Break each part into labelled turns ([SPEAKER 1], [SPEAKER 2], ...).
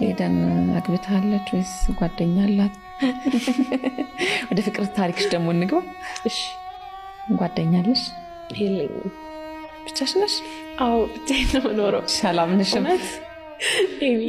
[SPEAKER 1] ኤደን አግብታለች ወይስ ጓደኛ አላት? ወደ ፍቅር ታሪክሽ ደግሞ እንግባ።
[SPEAKER 2] እሺ
[SPEAKER 1] ጓደኛ አለሽ?
[SPEAKER 2] የለኝም።
[SPEAKER 1] ብቻሽን ነሽ?
[SPEAKER 2] አዎ ብቻዬን ነው የምኖረው።
[SPEAKER 1] ሰላም ነሽ?
[SPEAKER 2] ኤሚ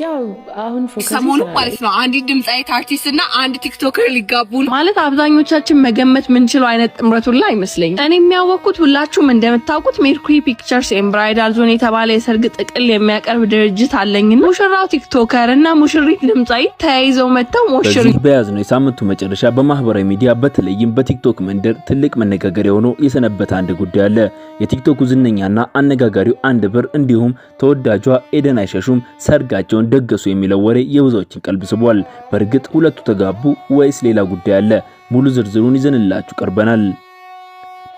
[SPEAKER 2] ያው አሁን
[SPEAKER 3] ሰሞኑ ማለት ነው አንዲት ድምጻዊት አርቲስት እና አንድ ቲክቶከር ሊጋቡ ማለት አብዛኞቻችን መገመት ምንችለው አይነት ጥምረቱን ላይ አይመስለኝም። እኔ የሚያወቁት ሁላችሁም እንደምታውቁት ሜርኩሪ ፒክቸርስ ኤንድ ብራይዳል ዞን የተባለ የሰርግ ጥቅል የሚያቀርብ ድርጅት አለኝና ሙሽራው ቲክቶከር እና ሙሽሪት ድምጻዊት ተያይዘው መተው ሙሽሪት
[SPEAKER 4] በያዝነው የሳምንቱ መጨረሻ በማህበራዊ ሚዲያ በተለይም በቲክቶክ መንደር ትልቅ መነጋገሪያ ሆኖ የሰነበተ አንድ ጉዳይ አለ። የቲክቶኩ ዝነኛና አነጋጋሪው አንድ ብር እንዲሁም ተወዳጇ ኤደን አይሸሹም ሰርጋቸውን ደገሱ የሚለው ወሬ የብዙዎችን ቀልብ ስቧል። በእርግጥ ሁለቱ ተጋቡ ወይስ ሌላ ጉዳይ አለ? ሙሉ ዝርዝሩን ይዘንላችሁ ቀርበናል።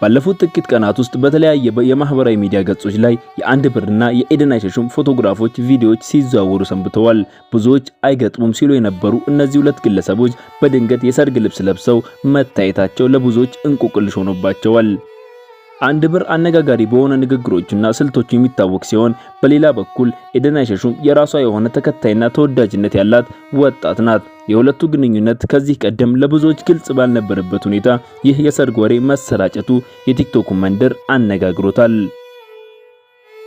[SPEAKER 4] ባለፉት ጥቂት ቀናት ውስጥ በተለያየ የማህበራዊ ሚዲያ ገጾች ላይ የአንድ ብርና የኤደን አይሸሹም ፎቶግራፎች፣ ቪዲዮዎች ሲዘዋወሩ ሰንብተዋል። ብዙዎች አይገጥሙም ሲሉ የነበሩ እነዚህ ሁለት ግለሰቦች በድንገት የሰርግ ልብስ ለብሰው መታየታቸው ለብዙዎች እንቆቅልሽ ሆኖባቸዋል። አንድ ብር አነጋጋሪ በሆነ ንግግሮችና ስልቶች የሚታወቅ ሲሆን በሌላ በኩል ኤደን አይሸሹም የራሷ የሆነ ተከታይና ተወዳጅነት ያላት ወጣት ናት። የሁለቱ ግንኙነት ከዚህ ቀደም ለብዙዎች ግልጽ ባልነበረበት ሁኔታ ይህ የሰርግ ወሬ መሰራጨቱ የቲክቶክ መንደር አነጋግሮታል።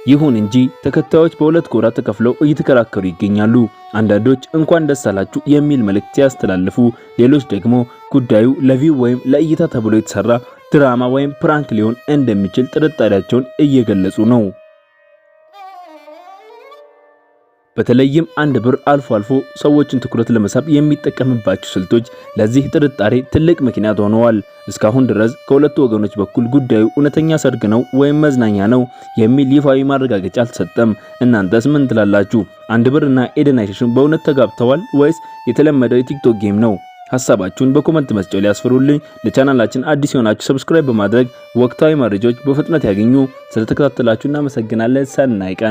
[SPEAKER 4] ይሁን እንጂ ተከታዮች በሁለት ጎራ ተከፍለው እየተከራከሩ ይገኛሉ። አንዳንዶች እንኳን ደስ አላችሁ የሚል መልእክት ሲያስተላልፉ፣ ሌሎች ደግሞ ጉዳዩ ለቪው ወይም ለእይታ ተብሎ የተሰራ ድራማ ወይም ፕራንክ ሊሆን እንደሚችል ጥርጣሬያቸውን እየገለጹ ነው። በተለይም አንድ ብር አልፎ አልፎ ሰዎችን ትኩረት ለመሳብ የሚጠቀምባቸው ስልቶች ለዚህ ጥርጣሬ ትልቅ ምክንያት ሆነዋል። እስካሁን ድረስ ከሁለቱ ወገኖች በኩል ጉዳዩ እውነተኛ ሰርግ ነው ወይም መዝናኛ ነው የሚል ይፋዊ ማረጋገጫ አልተሰጠም። እናንተስ ምን ትላላችሁ? አንድ ብርና ኤደን አይሸሹም በእውነት ተጋብተዋል ወይስ የተለመደው የቲክቶክ ጌም ነው? ሐሳባችሁን በኮሜንት መስጫው ላይ አስፍሩልኝ። ለቻናላችን አዲስ የሆናችሁ ሰብስክራይብ በማድረግ ወቅታዊ መረጃዎች በፍጥነት ያገኙ። ስለተከታተላችሁ እናመሰግናለን። ሰናይ ቀን